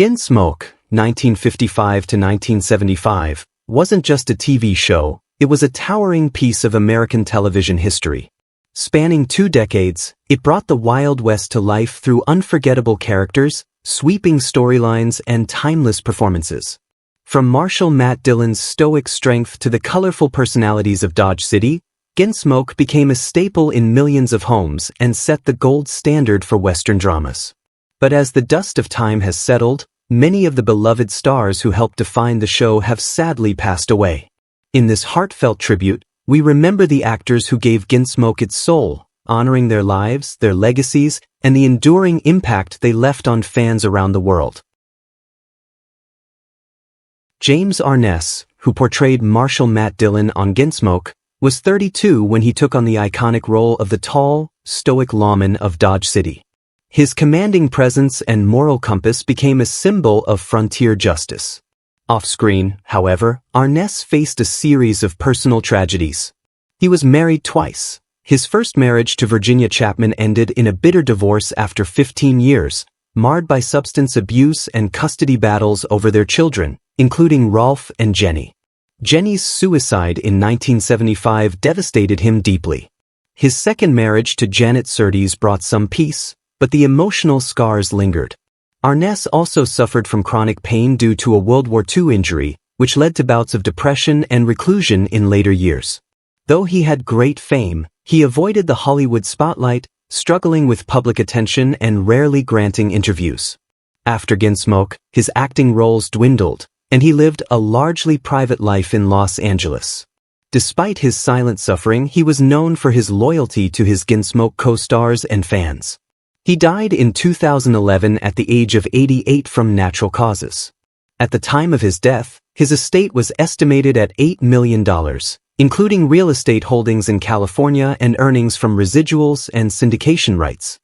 Gunsmoke, 1955 to 1975, wasn't just a TV show, it was a towering piece of American television history. Spanning 2 decades, it brought the Wild West to life through unforgettable characters, sweeping storylines, and timeless performances. From Marshal Matt Dillon's stoic strength to the colorful personalities of Dodge City, Gunsmoke became a staple in millions of homes and set the gold standard for Western dramas. But as the dust of time has settled, many of the beloved stars who helped define the show have sadly passed away. In this heartfelt tribute, we remember the actors who gave Gunsmoke its soul, honoring their lives, their legacies, and the enduring impact they left on fans around the world. James Arness, who portrayed Marshal Matt Dillon on Gunsmoke, was 32 when he took on the iconic role of the tall, stoic lawman of Dodge City. His commanding presence and moral compass became a symbol of frontier justice. Off-screen, however, Arness faced a series of personal tragedies. He was married twice. His first marriage to Virginia Chapman ended in a bitter divorce after 15 years, marred by substance abuse and custody battles over their children, including Rolf and Jenny. Jenny's suicide in 1975 devastated him deeply. His second marriage to Janet Surtees brought some peace, but the emotional scars lingered. Arness also suffered from chronic pain due to a World War II injury, which led to bouts of depression and reclusion in later years. Though he had great fame, he avoided the Hollywood spotlight, struggling with public attention and rarely granting interviews. After Gunsmoke, his acting roles dwindled, and he lived a largely private life in Los Angeles. Despite his silent suffering, he was known for his loyalty to his Gunsmoke co-stars and fans. He died in 2011 at the age of 88 from natural causes. At the time of his death, his estate was estimated at $8 million, including real estate holdings in California and earnings from residuals and syndication rights.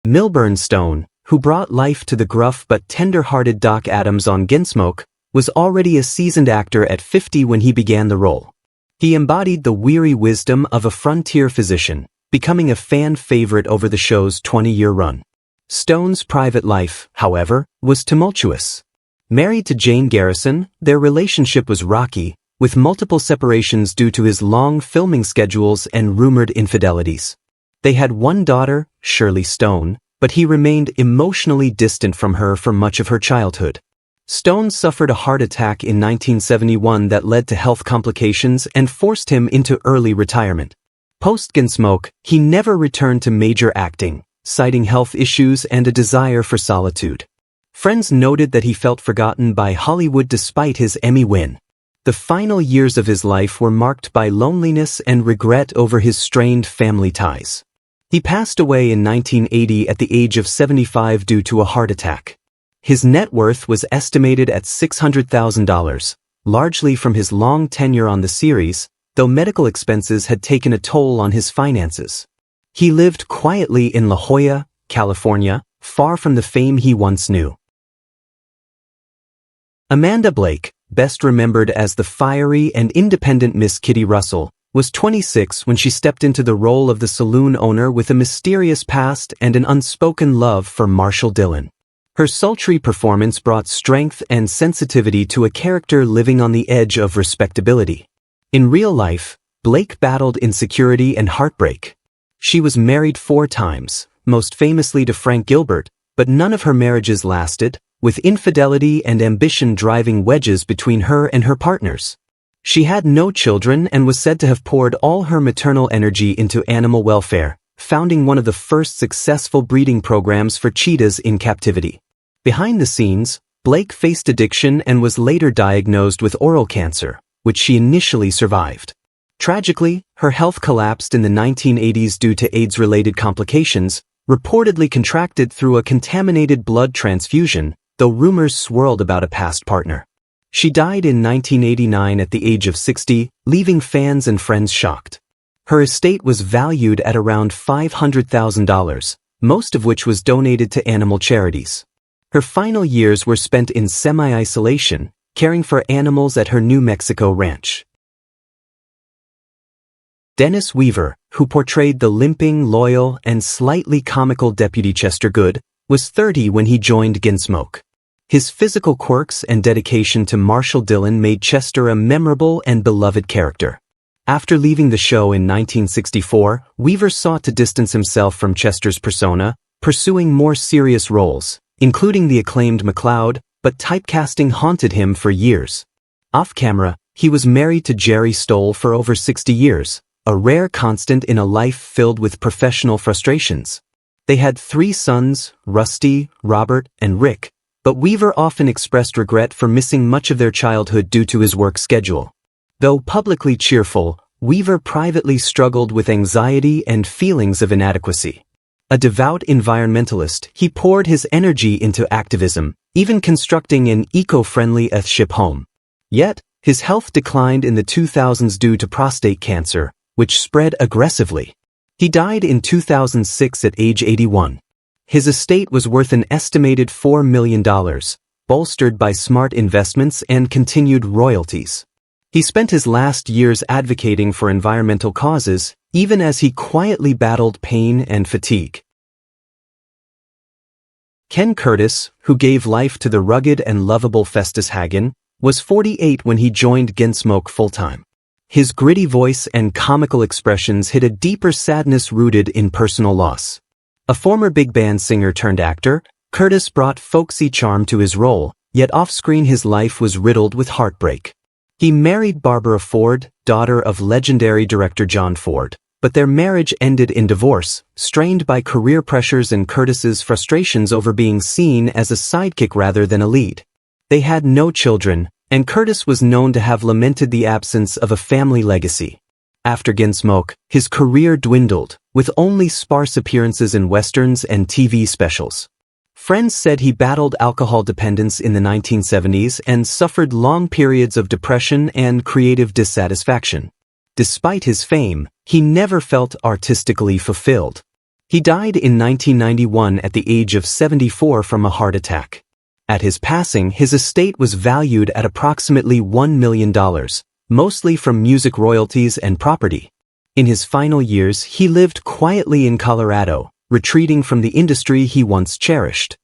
Milburn Stone, who brought life to the gruff but tender-hearted Doc Adams on Gunsmoke, was already a seasoned actor at 50 when he began the role. He embodied the weary wisdom of a frontier physician, becoming a fan favorite over the show's 20-year run. Stone's private life, however, was tumultuous. Married to Jane Garrison, their relationship was rocky, with multiple separations due to his long filming schedules and rumored infidelities. They had one daughter, Shirley Stone, but he remained emotionally distant from her for much of her childhood. Stone suffered a heart attack in 1971 that led to health complications and forced him into early retirement. Post-Gunsmoke, he never returned to major acting, citing health issues and a desire for solitude. Friends noted that he felt forgotten by Hollywood despite his Emmy win. The final years of his life were marked by loneliness and regret over his strained family ties. He passed away in 1980 at the age of 75 due to a heart attack. His net worth was estimated at $600,000, largely from his long tenure on the series, though medical expenses had taken a toll on his finances. He lived quietly in La Jolla, California, far from the fame he once knew. Amanda Blake, best remembered as the fiery and independent Miss Kitty Russell, was 26 when she stepped into the role of the saloon owner with a mysterious past and an unspoken love for Marshal Dillon. Her sultry performance brought strength and sensitivity to a character living on the edge of respectability. In real life, Blake battled insecurity and heartbreak. She was married 4 times, most famously to Frank Gilbert, but none of her marriages lasted, with infidelity and ambition driving wedges between her and her partners. She had no children and was said to have poured all her maternal energy into animal welfare, founding one of the first successful breeding programs for cheetahs in captivity. Behind the scenes, Blake faced addiction and was later diagnosed with oral cancer, which she initially survived. Tragically, her health collapsed in the 1980s due to AIDS-related complications, reportedly contracted through a contaminated blood transfusion, though rumors swirled about a past partner. She died in 1989 at the age of 60, leaving fans and friends shocked. Her estate was valued at around $500,000, most of which was donated to animal charities. Her final years were spent in semi-isolation, caring for animals at her New Mexico ranch. Dennis Weaver, who portrayed the limping, loyal, and slightly comical Deputy Chester Good, was 30 when he joined Gunsmoke. His physical quirks and dedication to Marshal Dillon made Chester a memorable and beloved character. After leaving the show in 1964, Weaver sought to distance himself from Chester's persona, pursuing more serious roles, including the acclaimed MacLeod, but typecasting haunted him for years. Off-camera, he was married to Jerry Stoll for over 60 years, a rare constant in a life filled with professional frustrations. They had 3 sons, Rusty, Robert, and Rick, but Weaver often expressed regret for missing much of their childhood due to his work schedule. Though publicly cheerful, Weaver privately struggled with anxiety and feelings of inadequacy. A devout environmentalist, he poured his energy into activism, even constructing an eco-friendly Earthship home. Yet, his health declined in the 2000s due to prostate cancer, which spread aggressively. He died in 2006 at age 81. His estate was worth an estimated $4 million, bolstered by smart investments and continued royalties. He spent his last years advocating for environmental causes, even as he quietly battled pain and fatigue. Ken Curtis, who gave life to the rugged and lovable Festus Hagen, was 48 when he joined Gunsmoke full-time. His gritty voice and comical expressions hid a deeper sadness rooted in personal loss. A former big band singer turned actor, Curtis brought folksy charm to his role, yet off-screen his life was riddled with heartbreak. He married Barbara Ford, daughter of legendary director John Ford, but their marriage ended in divorce, strained by career pressures and Curtis's frustrations over being seen as a sidekick rather than a lead. They had no children, and Curtis was known to have lamented the absence of a family legacy. After Gunsmoke, his career dwindled, with only sparse appearances in westerns and TV specials. Friends said he battled alcohol dependence in the 1970s and suffered long periods of depression and creative dissatisfaction. Despite his fame, he never felt artistically fulfilled. He died in 1991 at the age of 74 from a heart attack. At his passing, his estate was valued at approximately $1 million, mostly from music royalties and property. In his final years, he lived quietly in Colorado, retreating from the industry he once cherished.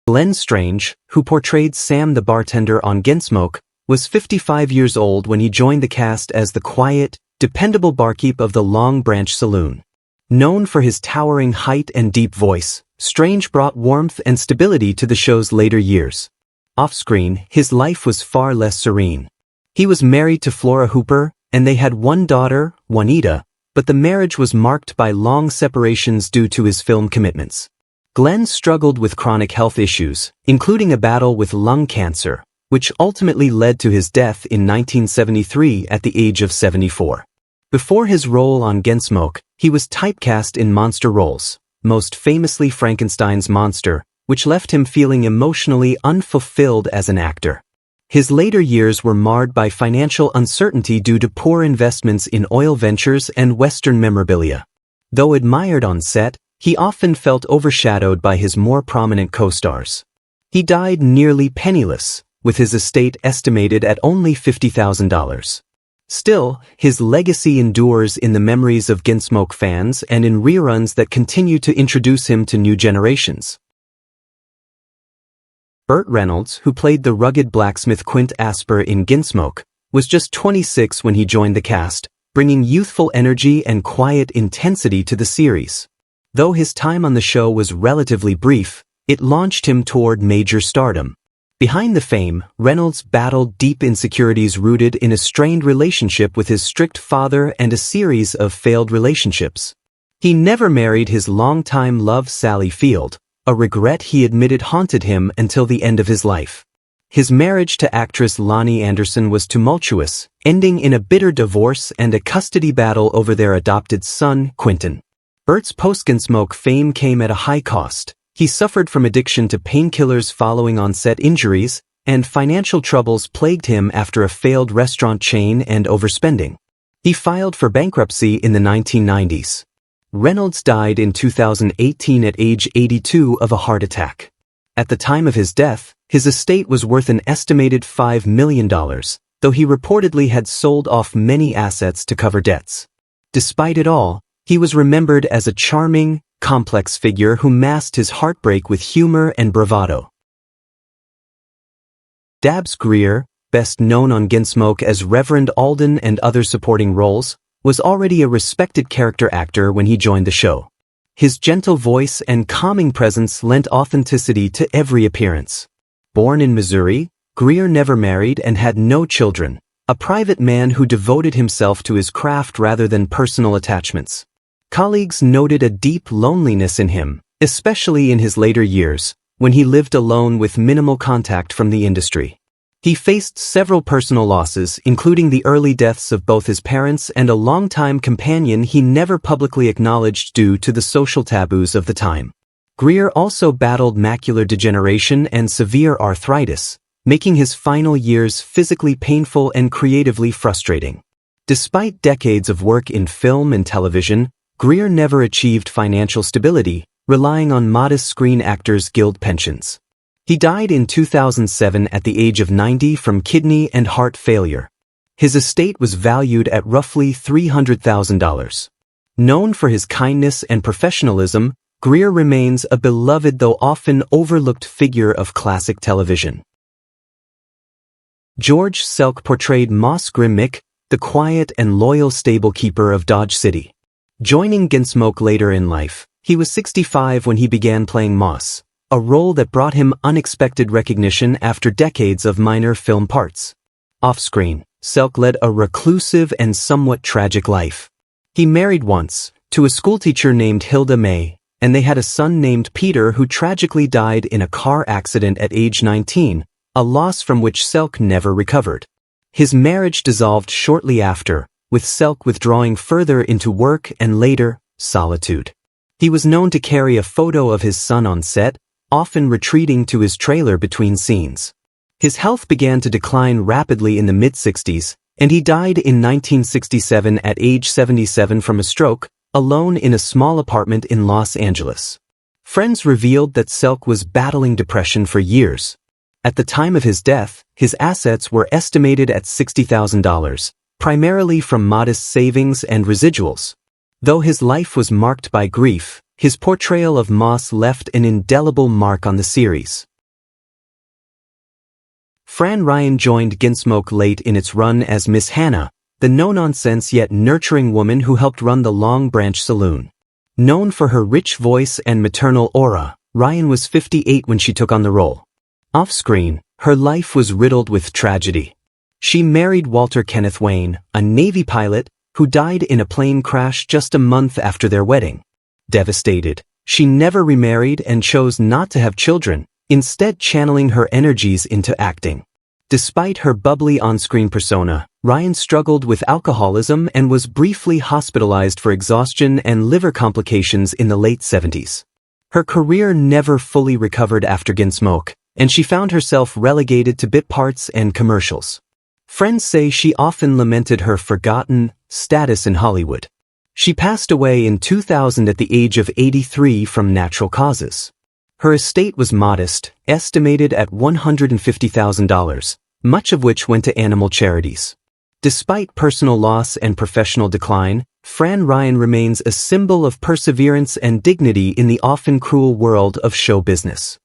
Glenn Strange, who portrayed Sam the bartender on Gunsmoke, was 55 years old when he joined the cast as the quiet, dependable barkeep of the Long Branch Saloon. Known for his towering height and deep voice, Strange brought warmth and stability to the show's later years. Off-screen, his life was far less serene. He was married to Flora Hooper, and they had one daughter, Juanita, but the marriage was marked by long separations due to his film commitments. Glenn struggled with chronic health issues, including a battle with lung cancer, which ultimately led to his death in 1973 at the age of 74. Before his role on Gunsmoke, he was typecast in monster roles, most famously Frankenstein's monster, which left him feeling emotionally unfulfilled as an actor. His later years were marred by financial uncertainty due to poor investments in oil ventures and Western memorabilia. Though admired on set, he often felt overshadowed by his more prominent co-stars. He died nearly penniless, with his estate estimated at only $50,000. Still, his legacy endures in the memories of Gunsmoke fans and in reruns that continue to introduce him to new generations. Burt Reynolds, who played the rugged blacksmith Quint Asper in Gunsmoke, was just 26 when he joined the cast, bringing youthful energy and quiet intensity to the series. Though his time on the show was relatively brief, it launched him toward major stardom. Behind the fame, Reynolds battled deep insecurities rooted in a strained relationship with his strict father and a series of failed relationships. He never married his longtime love Sally Field, a regret he admitted haunted him until the end of his life. His marriage to actress Lonnie Anderson was tumultuous, ending in a bitter divorce and a custody battle over their adopted son, Quentin. Burt's post-Gunsmoke fame came at a high cost. He suffered from addiction to painkillers following on-set injuries, and financial troubles plagued him after a failed restaurant chain and overspending. He filed for bankruptcy in the 1990s. Reynolds died in 2018 at age 82 of a heart attack. At the time of his death, his estate was worth an estimated $5 million, though he reportedly had sold off many assets to cover debts. Despite it all, he was remembered as a charming, complex figure who masked his heartbreak with humor and bravado. Dabbs Greer, best known on Gunsmoke as Reverend Alden and other supporting roles, was already a respected character actor when he joined the show. His gentle voice and calming presence lent authenticity to every appearance. Born in Missouri, Greer never married and had no children, a private man who devoted himself to his craft rather than personal attachments. Colleagues noted a deep loneliness in him, especially in his later years, when he lived alone with minimal contact from the industry. He faced several personal losses, including the early deaths of both his parents and a longtime companion he never publicly acknowledged due to the social taboos of the time. Greer also battled macular degeneration and severe arthritis, making his final years physically painful and creatively frustrating. Despite decades of work in film and television, Greer never achieved financial stability, relying on modest Screen Actors Guild pensions. He died in 2007 at the age of 90 from kidney and heart failure. His estate was valued at roughly $300,000. Known for his kindness and professionalism, Greer remains a beloved though often overlooked figure of classic television. George Selk portrayed Moss Grimmick, the quiet and loyal stable keeper of Dodge City. Joining Gunsmoke later in life, he was 65 when he began playing Moss, a role that brought him unexpected recognition after decades of minor film parts. Off-screen, Selk led a reclusive and somewhat tragic life. He married once, to a schoolteacher named Hilda May, and they had a son named Peter who tragically died in a car accident at age 19, a loss from which Selk never recovered. His marriage dissolved shortly after, with Selk withdrawing further into work and later, solitude. He was known to carry a photo of his son on set, often retreating to his trailer between scenes. His health began to decline rapidly in the mid-60s, and he died in 1967 at age 77 from a stroke, alone in a small apartment in Los Angeles. Friends revealed that Selk was battling depression for years. At the time of his death, his assets were estimated at $60,000, primarily from modest savings and residuals. Though his life was marked by grief, his portrayal of Moss left an indelible mark on the series. Fran Ryan joined Gunsmoke late in its run as Miss Hannah, the no-nonsense yet nurturing woman who helped run the Long Branch Saloon. Known for her rich voice and maternal aura, Ryan was 58 when she took on the role. Off-screen, her life was riddled with tragedy. She married Walter Kenneth Wayne, a Navy pilot, who died in a plane crash just a month after their wedding. Devastated, she never remarried and chose not to have children, instead channeling her energies into acting. Despite her bubbly on-screen persona, Ryan struggled with alcoholism and was briefly hospitalized for exhaustion and liver complications in the late 70s. Her career never fully recovered after Gunsmoke, and she found herself relegated to bit parts and commercials. Friends say she often lamented her forgotten status in Hollywood. She passed away in 2000 at the age of 83 from natural causes. Her estate was modest, estimated at $150,000, much of which went to animal charities. Despite personal loss and professional decline, Fran Ryan remains a symbol of perseverance and dignity in the often cruel world of show business.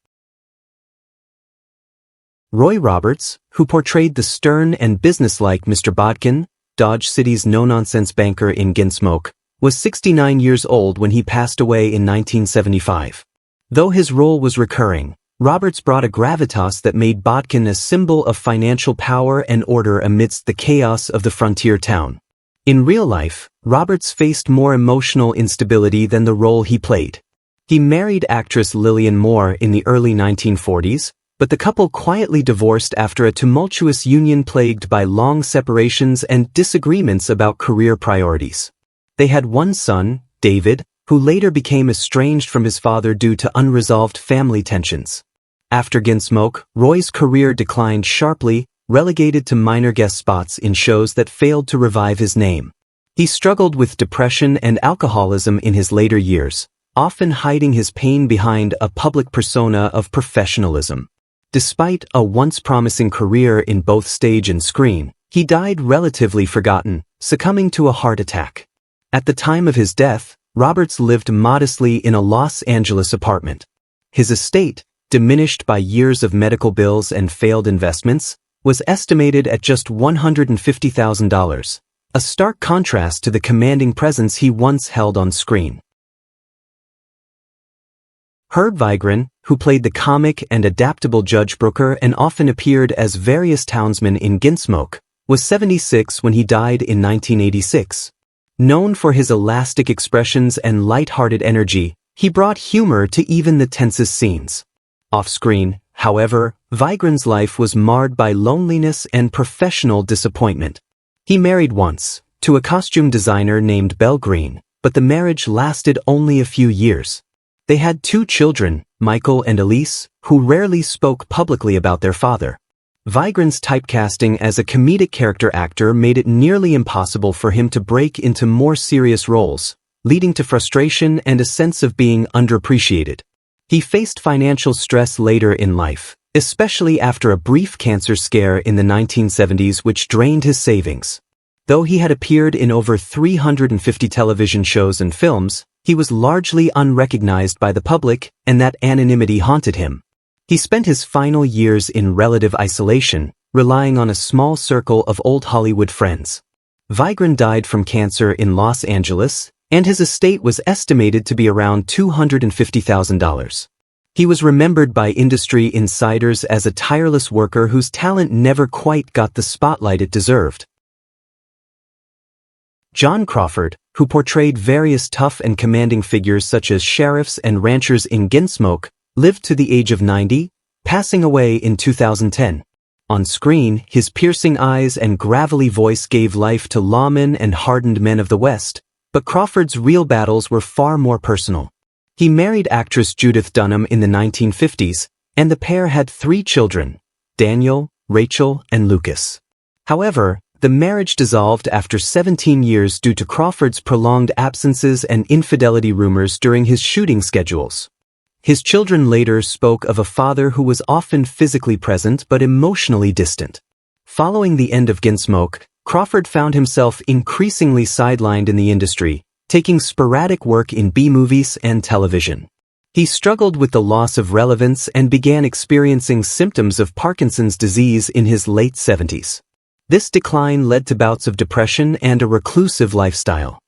Roy Roberts, who portrayed the stern and businesslike Mr. Bodkin, Dodge City's no-nonsense banker in Gunsmoke, was 69 years old when he passed away in 1975. Though his role was recurring, Roberts brought a gravitas that made Bodkin a symbol of financial power and order amidst the chaos of the frontier town. In real life, Roberts faced more emotional instability than the role he played. He married actress Lillian Moore in the early 1940s, but the couple quietly divorced after a tumultuous union plagued by long separations and disagreements about career priorities. They had one son, David, who later became estranged from his father due to unresolved family tensions. After Gunsmoke, Roy's career declined sharply, relegated to minor guest spots in shows that failed to revive his name. He struggled with depression and alcoholism in his later years, often hiding his pain behind a public persona of professionalism. Despite a once promising career in both stage and screen, he died relatively forgotten, succumbing to a heart attack. At the time of his death, Roberts lived modestly in a Los Angeles apartment. His estate, diminished by years of medical bills and failed investments, was estimated at just $150,000, a stark contrast to the commanding presence he once held on screen. Herb Vigran, who played the comic and adaptable Judge Brooker and often appeared as various townsmen in Gunsmoke, was 76 when he died in 1986. Known for his elastic expressions and light-hearted energy, he brought humor to even the tensest scenes. Off-screen, however, Vigran's life was marred by loneliness and professional disappointment. He married once, to a costume designer named Belle Green, but the marriage lasted only a few years. They had 2 children, Michael and Elise, who rarely spoke publicly about their father. Vigran's typecasting as a comedic character actor made it nearly impossible for him to break into more serious roles, leading to frustration and a sense of being underappreciated. He faced financial stress later in life, especially after a brief cancer scare in the 1970s which drained his savings. Though he had appeared in over 350 television shows and films, he was largely unrecognized by the public, and that anonymity haunted him. He spent his final years in relative isolation, relying on a small circle of old Hollywood friends. Vigran died from cancer in Los Angeles, and his estate was estimated to be around $250,000. He was remembered by industry insiders as a tireless worker whose talent never quite got the spotlight it deserved. John Crawford, who portrayed various tough and commanding figures such as sheriffs and ranchers in Gunsmoke, lived to the age of 90, passing away in 2010. On screen, his piercing eyes and gravelly voice gave life to lawmen and hardened men of the West, but Crawford's real battles were far more personal. He married actress Judith Dunham in the 1950s, and the pair had 3 children, Daniel, Rachel, and Lucas. However, the marriage dissolved after 17 years due to Crawford's prolonged absences and infidelity rumors during his shooting schedules. His children later spoke of a father who was often physically present but emotionally distant. Following the end of Gunsmoke, Crawford found himself increasingly sidelined in the industry, taking sporadic work in B-movies and television. He struggled with the loss of relevance and began experiencing symptoms of Parkinson's disease in his late 70s. This decline led to bouts of depression and a reclusive lifestyle.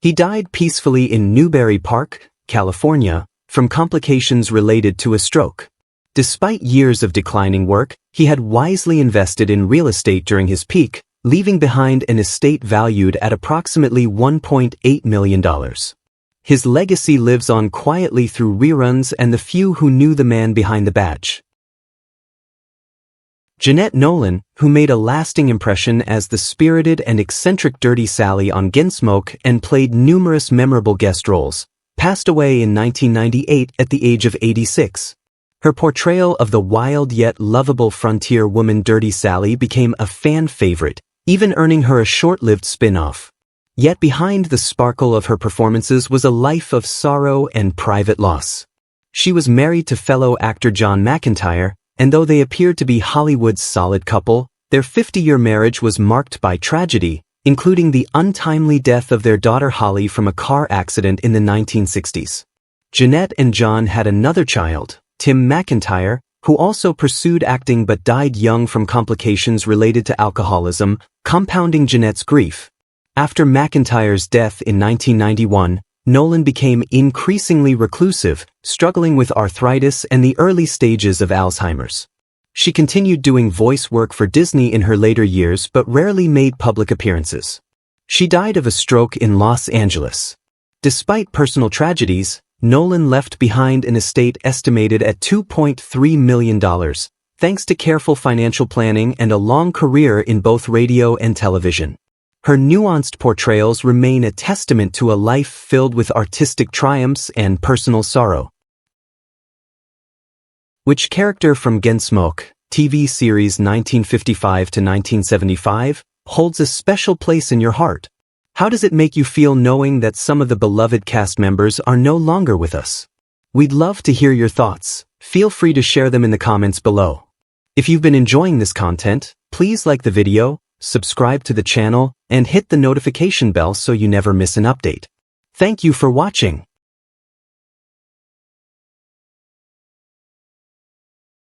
He died peacefully in Newbury Park, California, from complications related to a stroke. Despite years of declining work, he had wisely invested in real estate during his peak, leaving behind an estate valued at approximately $1.8 million. His legacy lives on quietly through reruns and the few who knew the man behind the badge. Jeanette Nolan, who made a lasting impression as the spirited and eccentric Dirty Sally on Gunsmoke and played numerous memorable guest roles, passed away in 1998 at the age of 86. Her portrayal of the wild yet lovable frontier woman Dirty Sally became a fan favorite, even earning her a short-lived spin-off. Yet behind the sparkle of her performances was a life of sorrow and private loss. She was married to fellow actor John McIntyre, and though they appeared to be Hollywood's solid couple, their 50-year marriage was marked by tragedy, including the untimely death of their daughter Holly from a car accident in the 1960s. Jeanette and John had another child, Tim McIntyre, who also pursued acting but died young from complications related to alcoholism, compounding Jeanette's grief. After McIntyre's death in 1991, Nolan became increasingly reclusive, struggling with arthritis and the early stages of Alzheimer's. She continued doing voice work for Disney in her later years but rarely made public appearances. She died of a stroke in Los Angeles. Despite personal tragedies, Nolan left behind an estate estimated at $2.3 million, thanks to careful financial planning and a long career in both radio and television. Her nuanced portrayals remain a testament to a life filled with artistic triumphs and personal sorrow. Which character from Gunsmoke, TV series 1955 to 1975, holds a special place in your heart? How does it make you feel knowing that some of the beloved cast members are no longer with us? We'd love to hear your thoughts. Feel free to share them in the comments below. If you've been enjoying this content, please like the video, subscribe to the channel, and hit the notification bell so you never miss an update. Thank you for watching.